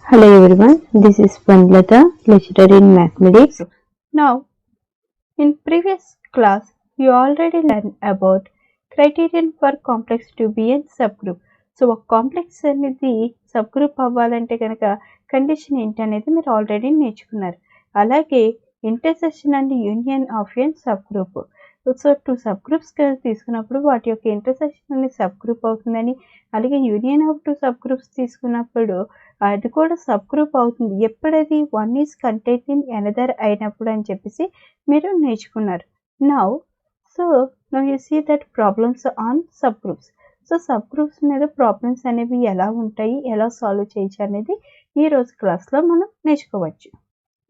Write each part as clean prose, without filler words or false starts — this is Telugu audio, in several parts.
Hello everyone, this is Vandlata, lecturer in mathematics. Now, in previous class, you already learned about criterion for complex to be a subgroup. So ఒక కాంప్లెక్స్ అనేది సబ్గ్రూప్ అవ్వాలంటే కనుక కండిషన్ ఏంటి అనేది మీరు ఆల్రెడీ నేర్చుకున్నారు. అలాగే intersection and union of an subgroup. So 2 subgroups తీసుకున్నప్పుడు వాటి యొక్క ఇంటర్సెక్షన్ అనేది సబ్గ్రూప్ అవుతుందని, అలాగే యూనియన్ ఆఫ్ 2 సబ్గ్రూప్స్ తీసుకున్నప్పుడు అది కూడా సబ్గ్రూప్ అవుతుంది ఎప్పుడది one is contained in another అయినప్పుడు అని చెప్పేసి మీరు నేర్చుకున్నారు. Now you see that problems on subgroups. So subgroups మీద ప్రాబ్లమ్స్ అనేవి ఎలా ఉంటాయి, ఎలా సాల్వ్ చేయొచ్చు అనేది ఈ రోజు క్లాస్లో మనం నేర్చుకోవచ్చు.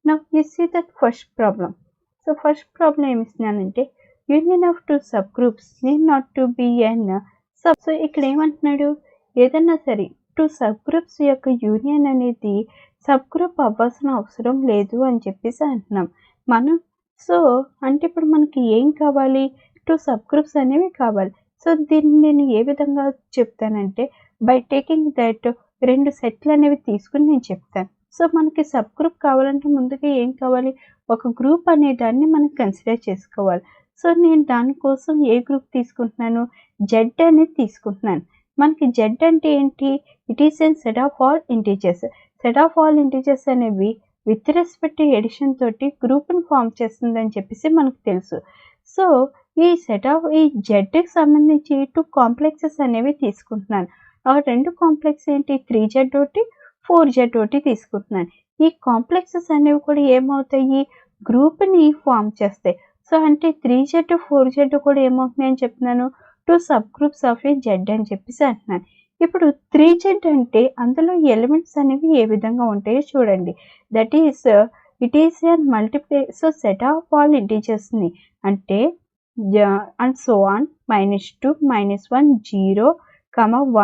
Now you see that first problem. So first problem ఏమి ఇస్తున్నానంటే union of 2 subgroups need not to be an sub. So ఇక్కడ ఏమంటున్నాడు, ఏదన్నా సరే 2 సబ్గ్రూప్స్ యొక్క యూనియన్ అనేది సబ్గ్రూప్ అవ్వాల్సిన అవసరం లేదు అని చెప్పేసి అంటున్నాం మనం. సో అంటే ఇప్పుడు మనకి ఏం కావాలి, 2 సబ్గ్రూప్స్ అనేవి కావాలి. సో దీన్ని నేను ఏ విధంగా చెప్తానంటే బై టేకింగ్ దట్ 2 సెట్లు అనేవి తీసుకుని నేను చెప్తాను. సో మనకి సబ్గ్రూప్ కావాలంటే ముందుగా ఏం కావాలి, ఒక గ్రూప్ అనే దాన్ని మనం కన్సిడర్ చేసుకోవాలి. సో నేను దానికోసం ఏ గ్రూప్ తీసుకుంటున్నాను, జెడ్ అనేది తీసుకుంటున్నాను. మనకి జెడ్ అంటే ఏంటి, it is an set of all integers. Set of all integers అనేవి విత్ రెస్పెక్ట్ టు ఎడిషన్ తోటి గ్రూప్ని ఫామ్ చేస్తుందని చెప్పేసి మనకు తెలుసు. సో ఈ జెడ్కి సంబంధించి 2 కాంప్లెక్సెస్ అనేవి తీసుకుంటున్నాను. ఆ 2 కాంప్లెక్స్ ఏంటి, 3z ఒకటి 4z ఒకటి తీసుకుంటున్నాను. ఈ కాంప్లెక్సెస్ అనేవి కూడా ఏమవుతాయి, గ్రూప్ని ఫామ్ చేస్తాయి. సో అంటే 3z 4z కూడా ఏమవుతున్నాయి అని చెప్తున్నాను, 2 sub groups of A Z అని చెప్పేసి అంటున్నాను. ఇప్పుడు 3z అంటే అందులో ఎలిమెంట్స్ అనేవి ఏ విధంగా ఉంటాయో చూడండి. That is it is an multiply. So set of all ఇంటీజర్స్ని అంటే and so on -2 -1 0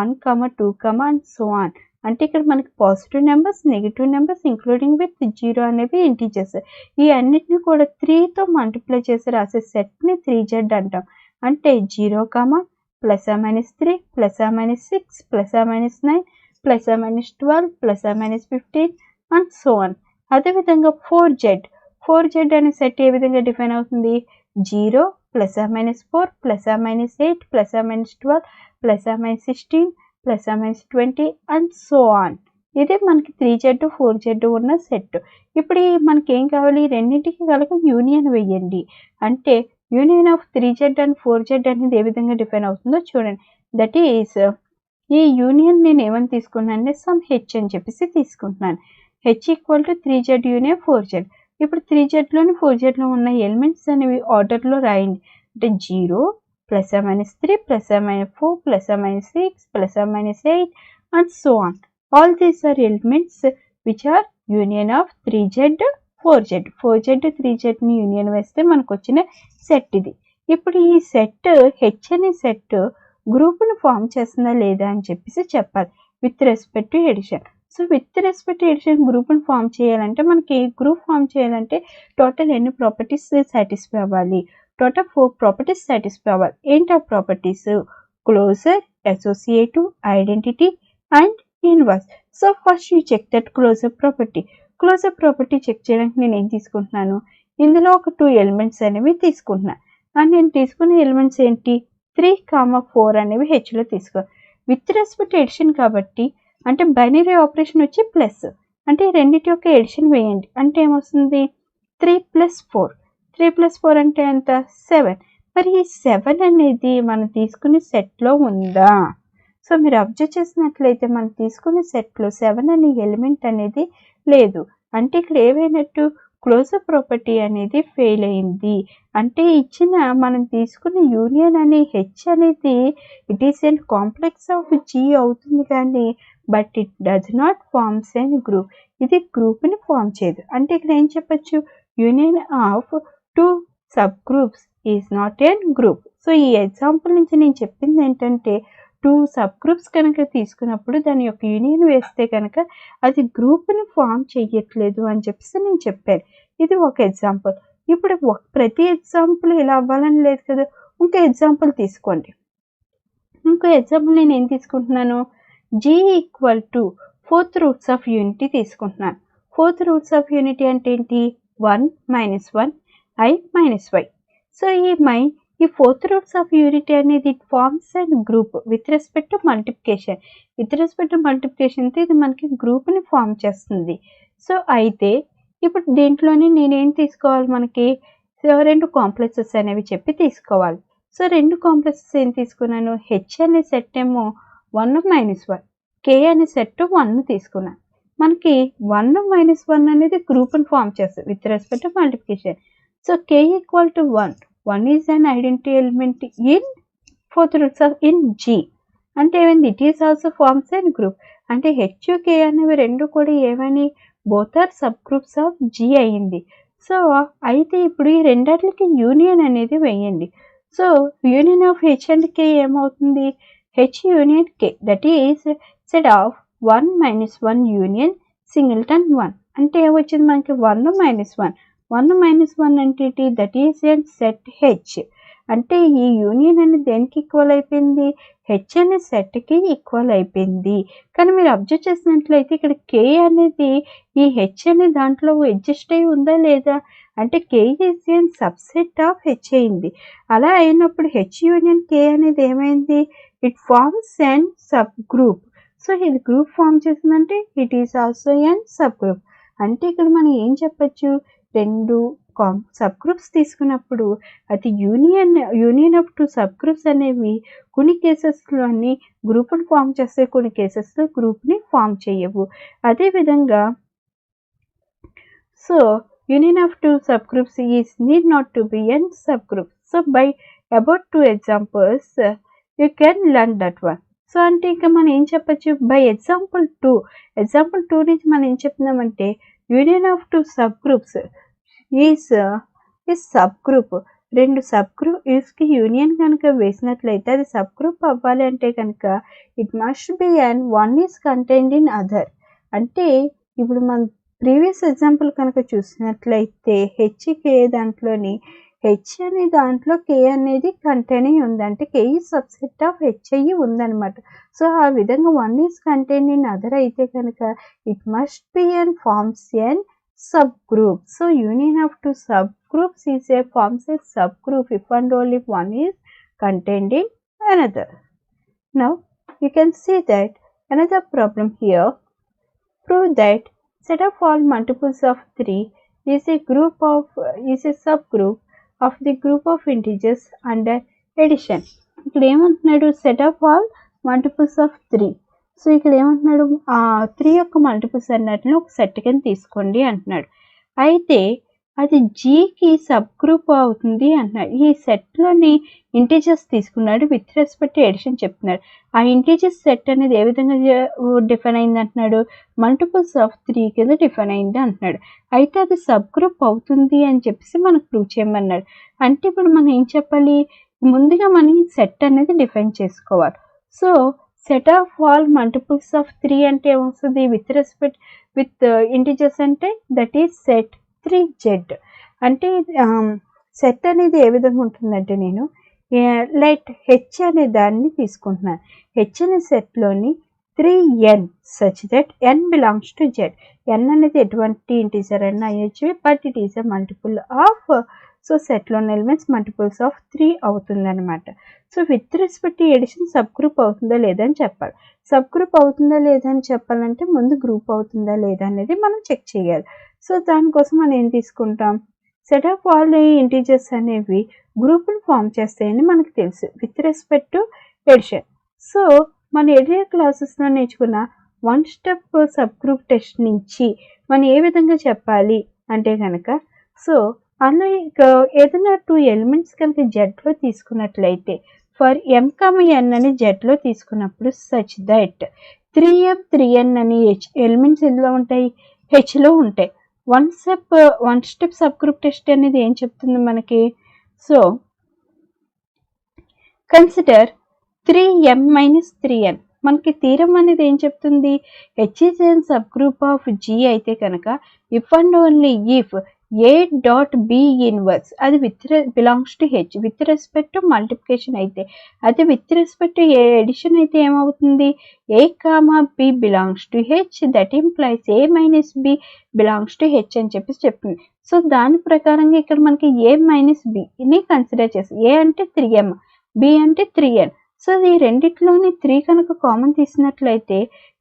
1 2 and so on. అంటే ఇక్కడ మనకి positive numbers, negative numbers including with 0 అనేవి ఇంటీజర్స్. ఈ అన్నిటిని కూడా 3తో మల్టిప్లై చేసి రాసే సెట్ని 3z అంటాం. అంటే 0 +-3 +-6 +-9 +-12 +-15 అండ్ సో ఆన్. అదేవిధంగా 4z అనే సెట్ ఏ విధంగా డిఫైన్ అవుతుంది, 0 +-4 +-8 +-12 +-16 +-20 అండ్ సో ఆన్. ఇది మనకి 3z 4z ఉన్న సెట్. ఇప్పుడు మనకి ఏం కావాలి, రెండింటికి కనుక యూనియన్ వేయండి. అంటే union of 3z and 4z అనేది ఏ విధంగా డిఫైన్ అవుతుందో చూడండి. దట్ ఈస్ ఈ యూనియన్ నేను ఏమని తీసుకున్నాను అంటే సమ్ హెచ్ అని చెప్పేసి తీసుకుంటున్నాను. H equal to 3z union 4z. ఇప్పుడు 3zలోని 4zలో ఉన్న ఎలిమెంట్స్ అనేవి ఆర్డర్లో రాయండి. అంటే 0 +-3 +-4 +-6 +-8 and so on. All these are elements which are union of 3z 4z. 4z 3zని యూనియన్ వేస్తే మనకు వచ్చిన సెట్ ఇది. ఇప్పుడు ఈ సెట్ హెచ్ అనే సెట్ గ్రూప్ను ఫామ్ చేస్తుందా లేదా అని చెప్పేసి చెప్పాలి with respect to addition. So with respect to addition గ్రూప్ను ఫామ్ చేయాలంటే మనకి గ్రూప్ ఫామ్ చేయాలంటే టోటల్ ఎన్ని ప్రాపర్టీస్ సాటిస్ఫై అవ్వాలి, టోటల్ 4 ప్రాపర్టీస్ సాటిస్ఫై అవ్వాలి. ఏంటి ఆ properties, closure, associative, identity and inverse. So first you check that closure property. Closure property check చేయడానికి నేను ఏం తీసుకుంటున్నాను, ఇందులో ఒక 2 ఎలిమెంట్స్ అనేవి తీసుకుంటున్నాను. అండ్ నేను తీసుకునే ఎలిమెంట్స్ ఏంటి, 3, 4 అనేవి హెచ్లో తీసుకో. విత్ రెస్పెక్ట్ ఎడిషన్ కాబట్టి అంటే బైనరీ ఆపరేషన్ వచ్చి ప్లస్, అంటే రెండింటి యొక్క ఎడిషన్ వేయండి. అంటే ఏమొస్తుంది, 3 + 4. 3 + 4 అంటే ఎంత, 7. మరి ఈ 7 అనేది మనం తీసుకునే సెట్లో ఉందా. సో మీరు అబ్జర్వ్ చేసినట్లయితే మనం తీసుకునే సెట్లో 7 అనే ఎలిమెంట్ అనేది లేదు. అంటే ఇక్కడ ఏమైనట్టు, క్లోజర్ ప్రాపర్టీ అనేది ఫెయిల్ అయింది. అంటే ఇచ్చిన మనం తీసుకున్న యూనియన్ అనే హెచ్ అనేది it is an complex of G అవుతుంది కానీ but it does not forms an group. ఇది గ్రూప్ని ఫామ్ చేయదు. అంటే ఇక్కడ ఏం చెప్పచ్చు, union of 2 sub groups is not an group. So ఈ ఎగ్జాంపుల్ నుంచి నేను చెప్పింది ఏంటంటే 2 సబ్ గ్రూప్స్ కనుక తీసుకున్నప్పుడు దాని యొక్క యూనియన్ వేస్తే కనుక అది గ్రూప్ని ఫామ్ చేయట్లేదు అని చెప్పేసి నేను చెప్పాను. ఇది ఒక ఎగ్జాంపుల్. ఇప్పుడు ప్రతి ఎగ్జాంపుల్ ఇలా అవ్వాలని లేదు కదా, ఇంకో ఎగ్జాంపుల్ తీసుకోండి. ఇంకో ఎగ్జాంపుల్ నేను ఏం తీసుకుంటున్నాను, g = fourth roots of unity తీసుకుంటున్నాను. ఫోర్త్ రూట్స్ ఆఫ్ యూనిటీ అంటే ఏంటి? 1 minus 1 I minus y. So ఈ ఫోర్త్ రూట్స్ ఆఫ్ యూనిటీ అనేది it forms and group with respect to multiplication. With respect to మల్టిప్లికేషన్తో ఇది మనకి గ్రూప్ని ఫామ్ చేస్తుంది. సో అయితే ఇప్పుడు దీంట్లోని నేనేం తీసుకోవాలి? మనకి 2 కాంప్లెక్సెస్ అనేవి చెప్పి తీసుకోవాలి. సో 2 కాంప్లెక్సెస్ ఏం తీసుకున్నాను? హెచ్ అనే సెట్ ఏమో 1 మైనస్ 1, కే అనే సెట్ 1 తీసుకున్నాను. మనకి 1 మైనస్ 1 అనేది గ్రూప్ని ఫామ్ చేస్తుంది with respect to multiplication. So K equal to 1. 1 is an identity element in fourth roots of in G. అంటే ఏమైంది? It is also forms and group. అంటే హెచ్ కే అనేవి రెండు కూడా ఏమని? Both are sub groups of G అయ్యింది. సో అయితే ఇప్పుడు ఈ రెండిటికి యూనియన్ అనేది వేయండి. So union of H and K ఏమవుతుంది? H union K that is set of 1 minus 1 union singleton 1. అంటే ఏమొచ్చింది మనకి? 1 మైనస్ 1. 1 మైనస్ 1 అంటే ఏంటి? That is an set H. అంటే ఈ యూనియన్ అనేది దేనికి ఈక్వల్ అయిపోయింది? హెచ్ అనే సెట్కి ఈక్వల్ అయిపోయింది. కానీ మీరు అబ్జర్వ్ చేసినట్లయితే ఇక్కడ కే అనేది ఈ హెచ్ అనే దాంట్లో అడ్జస్ట్ అయి ఉందా లేదా? అంటే K is an subset of H అయింది. అలా అయినప్పుడు హెచ్ యూనియన్ కే అనేది ఏమైంది? It forms an sub group. So ఇది గ్రూప్ ఫామ్ చేసిందంటే it is also an sub group. అంటే ఇక్కడ మనం ఏం చెప్పచ్చు? 2 సబ్ గ్రూప్స్ తీసుకున్నప్పుడు అది యూనియన్ ఆఫ్ 2 సబ్ గ్రూప్స్ అనేవి కొన్ని కేసెస్లోని గ్రూప్ని ఫామ్ చేస్తే కొన్ని కేసెస్లో గ్రూప్ని ఫామ్ చేయవు. అదేవిధంగా so union of 2 sub groups is need not to be an sub group. So by about 2 examples you can learn that one. So అంటే ఇంకా మనం ఏం చెప్పచ్చు? బై ఎగ్జాంపుల్ 2 నుంచి మనం ఏం చెప్తున్నామంటే union of 2 sub groups is sub group. 2 sub గ్రూప్స్కి యూనియన్ కనుక వేసినట్లయితే అది సబ్ గ్రూప్ అవ్వాలి అంటే కనుక it must be and one is contained in other. అంటే ఇప్పుడు మనం ప్రీవియస్ ఎగ్జాంపుల్ కనుక చూసినట్లయితే హెచ్కే దాంట్లోని హెచ్ అనే దాంట్లో కే అనేది కంటైన్ అయ్యి ఉంది. అంటే కే ఈ సబ్సెట్ ఆఫ్ హెచ్ అయ్యి ఉందన్నమాట. సో ఆ విధంగా 1 ఈజ్ కంటైన్ ఇన్ అదర్ అయితే కనుక it must be and forms an subgroup. So union of 2 subgroups is a forms a subgroup if and only if one is contained in another. Now you can see that another problem here. Prove that set of all multiples of 3 is a subgroup of the group of integers under addition. ఇక్కడ ఏమంటున్నాడు? Set of all multiples of 3. So ఇక్కడ ఏమంటున్నాడు? 3 యొక్క మల్టిపుల్స్ అన్నట్లు ఒక సెట్ కింద తీసుకోండి అంటున్నాడు. అయితే అది జీకి సబ్ గ్రూప్ అవుతుంది అంటున్నాడు. ఈ సెట్లోని ఇంటీజర్స్ తీసుకున్నాడు విత్ రెస్పెక్ట్ టు ఎడిషన్ చెప్తున్నాడు. ఆ ఇంటీజర్స్ సెట్ అనేది ఏ విధంగా డిఫైన్ అయింది అంటున్నాడు? మల్టిపుల్స్ ఆఫ్ 3 కింద డిఫైన్ అయింది అంటున్నాడు. అయితే అది సబ్ గ్రూప్ అవుతుంది అని చెప్పేసి మనకు ప్రూవ్ చేయమన్నాడు. అంటే ఇప్పుడు మనం ఏం చెప్పాలి? ముందుగా మనం సెట్ అనేది డిఫైన్ చేసుకోవాలి. So set of all multiples of 3 అంటే ఏమొస్తుంది? విత్ రెస్పెక్ట్ విత్ ఇంటిజర్స్ అంటే దట్ ఈజ్ సెట్ 3z. అంటే సెట్ అనేది ఏ విధంగా ఉంటుందంటే నేను లైట్ హెచ్ అనే దాన్ని తీసుకుంటున్నాను. హెచ్ అనే సెట్లోని 3n such that n belongs to z. n అనేది ఎటువంటి ఇంటిజర్ అయినా అయ్యొచ్చు, but it is a multiple of. So సెట్లోని ఎలిమెంట్స్ మల్టిపుల్స్ ఆఫ్ 3 అవుతుంది అనమాట. So with respect to addition sub group అవుతుందా లేదా అని చెప్పాలి. సబ్ గ్రూప్ అవుతుందా లేదా అని చెప్పాలంటే ముందు గ్రూప్ అవుతుందా లేదా అనేది మనం చెక్ చేయాలి. సో దానికోసం మనం ఏం తీసుకుంటాం? సెట్ ఆఫ్ ఆల్ ఇంటీజర్స్ అనేవి గ్రూప్ని ఫామ్ చేస్తాయని మనకు తెలుసు with respect to addition. So మన ఎర్లియర్ క్లాసెస్లో నేర్చుకున్న 1 స్టెప్ సబ్ గ్రూప్ టెస్ట్ నుంచి మనం ఏ విధంగా చెప్పాలి అంటే కనుక, సో అందులో ఏదైనా 2 ఎలిమెంట్స్ కనుక జెడ్లో తీసుకున్నట్లయితే ఫర్ m,n అని జెడ్లో తీసుకున్నప్పుడు సచ్ దట్ 3m 3n అని ఎలిమెంట్స్ ఎందులో ఉంటాయి? హెచ్లో ఉంటాయి. 1 స్టెప్ సబ్ గ్రూప్ టెస్ట్ అనేది ఏం చెప్తుంది మనకి? So consider 3m minus 3n. మనకి థీరం అనేది ఏం చెప్తుంది? H is an sub group of G అయితే కనుక if and only if A dot B inverse అది belongs to H with respect to multiplication అయితే, అదే with respect to a addition అయితే ఏమవుతుంది, A comma B belongs to H that implies A minus B belongs to H అని చెప్పేసి చెప్తుంది. సో దాని ప్రకారంగా ఇక్కడ మనకి A మైనస్ బిని కన్సిడర్ చేసి, A అంటే 3m, B అంటే 3n. సో ఈ రెండిట్లోని 3 కనుక common తీసినట్లయితే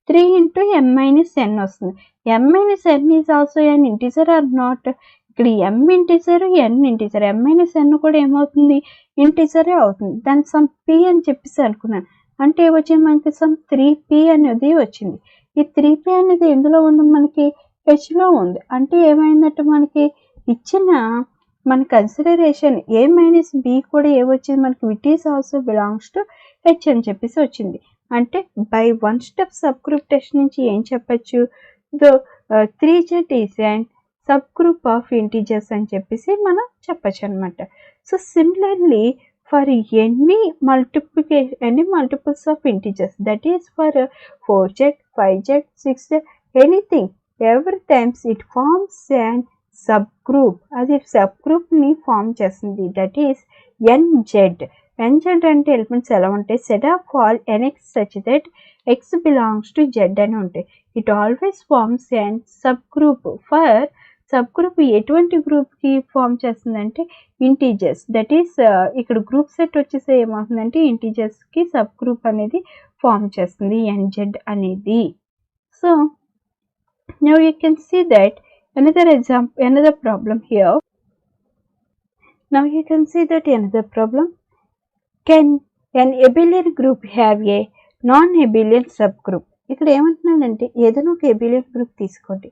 3 into m minus n వస్తుంది. m minus n is also an integer or not? ఇక్కడ m integer n integer, m minus n కూడా ఏమవుతుంది, ఇంటిజరే అవుతుంది. దాని సమ్ p అని చెప్పేసి అనుకున్నాను. అంటే వచ్చింది మనకి సమ్ 3p అనేది వచ్చింది. ఈ 3p అనేది ఎందులో ఉంది, మనకి హెచ్లో ఉంది. అంటే ఏమైందంటే మనకి ఇచ్చిన మన కన్సిడరేషన్ A మైనస్ B కూడా ఏమొచ్చింది మనకి, it is also belongs to H అని చెప్పేసి వచ్చింది. అంటే by one step subgroup test నుంచి ఏం చెప్పచ్చు, though 3z is and sub group of integers అని చెప్పేసి మనం చెప్పచ్చు అనమాట. So similarly for any multiples of integers, that is for 4z, 5z, 6z, anything, every times it forms an subgroup. అది సబ్ గ్రూప్ని ఫామ్ చేస్తుంది, దట్ ఈస్ nz. nz అంటే ఎలిమెంట్స్ ఎలా ఉంటాయి, set of all nx such that x belongs to z అని ఉంటాయి. It always forms and subgroup. For subgroup ఎటువంటి గ్రూప్కి ఫామ్ చేస్తుందంటే ఇంటీజర్స్, దట్ ఈస్ ఇక్కడ గ్రూప్ సెట్ వచ్చేసి ఏమవుతుందంటే ఇంటీజర్స్కి సబ్ గ్రూప్ అనేది ఫామ్ చేస్తుంది nz అనేది. So now you can see that another problem here. Now you can see that another problem. Can an abelian group have a non-abelian subgroup? ఇక్కడ ఏమంటున్నానంటే ఏదైనా ఒక abelian గ్రూప్ తీసుకోండి,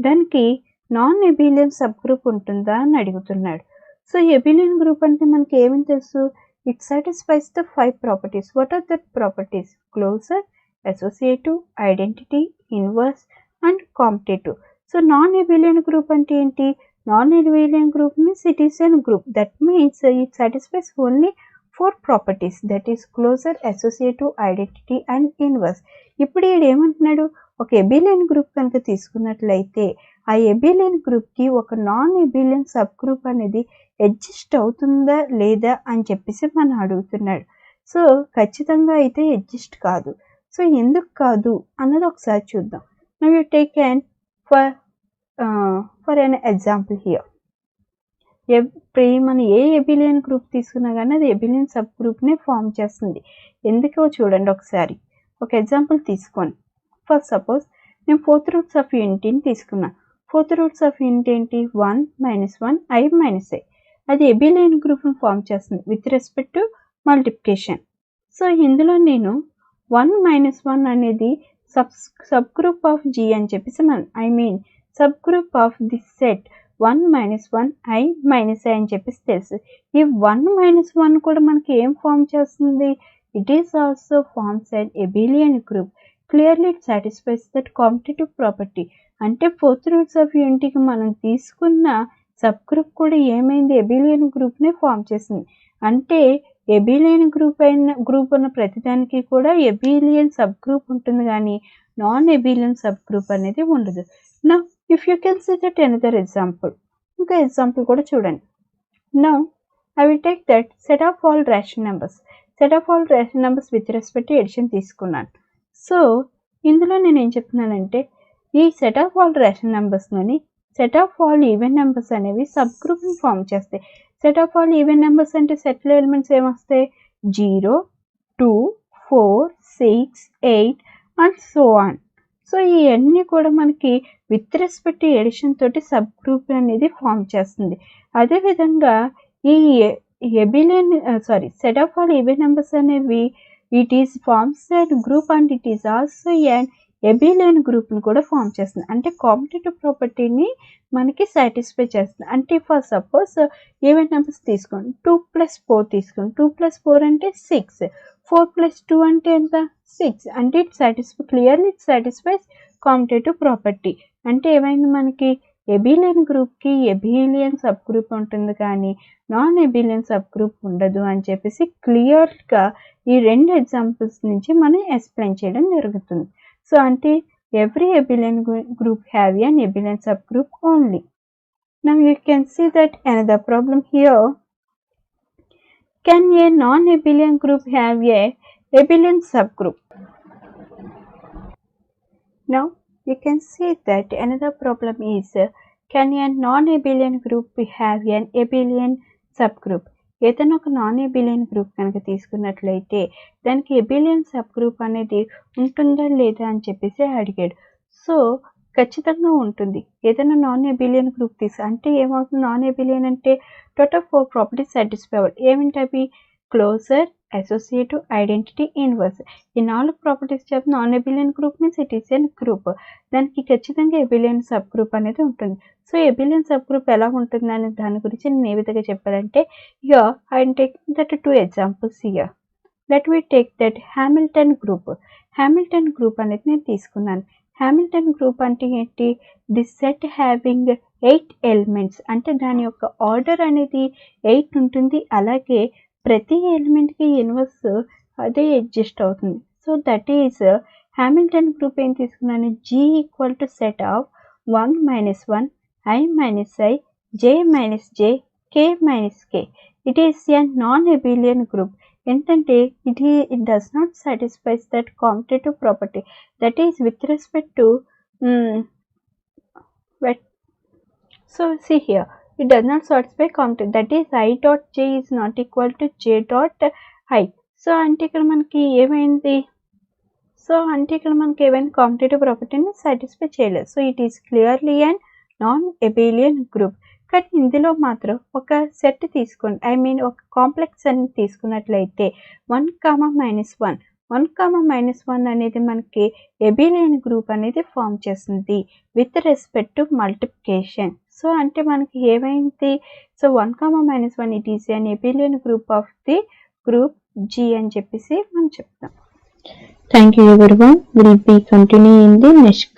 దానికి నాన్ abelian సబ్ గ్రూప్ ఉంటుందా అని అడుగుతున్నాడు. సో abelian గ్రూప్ అంటే మనకి ఏమని తెలుసు, it satisfies the 5 properties. What are that properties, closure, associative, identity, inverse and commutative. So non abelian group అంటే ఏంటి, non abelian group means it is an group that means it satisfies only 4 properties, that is closure, associative, identity and inverse. ఇప్పుడు ఈడు ఏమంటున్నాడు, ఒక abelian గ్రూప్ కనుక తీసుకున్నట్లయితే ఆ abelian గ్రూప్కి ఒక నాన్ abelian సబ్ గ్రూప్ అనేది అడ్జస్ట్ అవుతుందా లేదా అని చెప్పేసి మనం అడుగుతున్నాడు. సో ఖచ్చితంగా అయితే అడ్జస్ట్ కాదు. సో ఎందుకు కాదు అన్నది ఒకసారి చూద్దాం. Now you take an for an example here. మనం ఏ abelian గ్రూప్ తీసుకున్నా కానీ అది abelian సబ్ గ్రూప్నే ఫామ్ చేస్తుంది. ఎందుకో చూడండి ఒకసారి. ఒక ఎగ్జాంపుల్ తీసుకోండి. ఫర్ సపోజ్ నేను 4th రూట్స్ ఆఫ్ యూనిటీని తీసుకున్నాను. 4th రూట్స్ ఆఫ్ యూనిటీ ఏంటి, 1 మైనస్ 1 i మైనస్ i. అది abelian గ్రూప్ని ఫామ్ చేస్తుంది with respect to multiplication. So ఇందులో నేను 1 మైనస్ 1 అనేది సబ్ గ్రూప్ ఆఫ్ G అని చెప్పేసి sub group of this set 1 minus 1 i minus i అని చెప్పేసి తెలుసు. ఈ 1 మైనస్ 1 కూడా మనకి ఏం ఫామ్ చేస్తుంది, it is also forms and abelian group. Clearly it satisfies that commutative property. అంటే 4th రూట్స్ ఆఫ్ యూనిటీకి మనం తీసుకున్న సబ్ గ్రూప్ కూడా ఏమైంది, abelian గ్రూప్నే ఫామ్ చేసింది. అంటే abelian గ్రూప్ ఉన్న ప్రతిదానికి కూడా abelian సబ్ గ్రూప్ ఉంటుంది కానీ నాన్ abelian సబ్ గ్రూప్ అనేది ఉండదు. Now if you can see that another example, ఇంకా ఎగ్జాంపుల్ కూడా చూడండి. Now I will take that set of all rational numbers with respect to addition తీసుకున్నాను. సో ఇందులో నేను ఏం చెప్తున్నానంటే ఈ సెట్ ఆఫ్ ఆల్ రేషనల్ నెంబర్స్లోని set of all even numbers అనేవి సబ్ గ్రూప్ని ఫామ్ చేస్తాయి. Set of all even numbers అంటే సెట్లో ఎలిమెంట్స్ ఏమొస్తాయి, 0, 2, 4, 6, 8 అండ్ సో ఆన్. సో ఇవన్నీ కూడా మనకి విత్ రెస్పెక్ట్ ఎడిషన్ తోటి సబ్ గ్రూప్ అనేది ఫామ్ చేస్తుంది. అదేవిధంగా ఈ set of all even numbers అనేవి it is forms and group and it is also and abelian గ్రూప్ని కూడా ఫామ్ చేస్తుంది. అంటే కాంపిటేటివ్ ప్రాపర్టీని మనకి సాటిస్ఫై చేస్తుంది. అంటే ఫర్ సపోజ్ ఈవెన్ నెంబర్స్ తీసుకోండి, 2 + 4 తీసుకోండి. 2 + 4 అంటే 6, 4 + 2 అంటే ఎంత, 6. అంటే ఇట్ సాటిస్ఫైస్ కాంపిటేటివ్ ప్రాపర్టీ. అంటే ఏమైంది మనకి abelian గ్రూప్కి abelian సబ్ గ్రూప్ ఉంటుంది కానీ నాన్ abelian సబ్ గ్రూప్ ఉండదు అని చెప్పేసి క్లియర్గా ఈ 2 ఎగ్జాంపుల్స్ నుంచి మనం ఎక్స్ప్లెయిన్ చేయడం జరుగుతుంది. So, every abelian group have an abelian subgroup only. Now you can see that another problem here. Can a non-abelian group have a abelian subgroup? Now you can see that another problem is, can a non-abelian group have an abelian subgroup? ఏదైనా ఒక నాన్ ఎబిలియన్ గ్రూప్ కనుక తీసుకున్నట్లయితే దానికి ఎబిలియన్ సబ్ గ్రూప్ అనేది ఉంటుందా లేదా అని చెప్పేసి అడిగాడు. సో ఖచ్చితంగా ఉంటుంది. ఏదైనా నాన్ ఎబిలియన్ గ్రూప్ అంటే ఏమవుతుంది, నాన్ ఎబిలియన్ అంటే టోటల్ 4 ప్రాపర్టీస్ సాటిస్ఫై అవ్వాలి. ఏమిటి అవి? Closure, associative, identity, inverse. ఈ 4 ప్రాపర్టీస్ చేత non abelian group means it is an group. దానికి ఖచ్చితంగా ఎబిలియన్ సబ్ గ్రూప్ అనేది ఉంటుంది. సో ఎబిలియన్ సబ్ గ్రూప్ ఎలా ఉంటుంది అనే దాని గురించి నేను ఏ విధంగా చెప్పాలంటే, here I am taking that 2 examples here. Let we take that Hamilton group. Hamilton group అనేది నేను తీసుకున్నాను. హామిల్టన్ గ్రూప్ అంటే ఏంటి? ది సెట్ హ్యావింగ్ 8 ఎలిమెంట్స్, అంటే దాని యొక్క ఆర్డర్ అనేది 8 ఉంటుంది. అలాగే ప్రతి ఎలిమెంట్కి ఇన్వర్స్ అదే అడ్జస్ట్ అవుతుంది. So that is Hamilton group. ఏం తీసుకున్నాను? G equal to set of 1 minus 1, I minus I, J minus J, K minus K. It is a non abelian group. ఏంటంటే it does not satisfies that commutative property, that is with respect to so see here, it does not satisfy commutative, that is I dot J is not equal to J dot I. So అంటే ఇక్కడ మనకి ఏమైంది? కాంపిటేటివ్ ప్రాపర్టీని సాటిస్ఫై చేయలేదు. So it is clearly and non abelian group. కానీ ఇందులో మాత్రం ఒక సెట్ తీసుకోండి, ఐ మీన్ ఒక కాంప్లెక్స్ అని తీసుకున్నట్లయితే 1,-1 అనేది మనకి ఎబిలియన్ గ్రూప్ అనేది ఫామ్ చేస్తుంది with respect to multiplication. So అంటే మనకి ఏమైంది? So 1,-1 it is an ఎబిలియన్ group of the group G అని చెప్పేసి మనం చెప్తాం. Thank you everyone. We'll be continuing in the next class.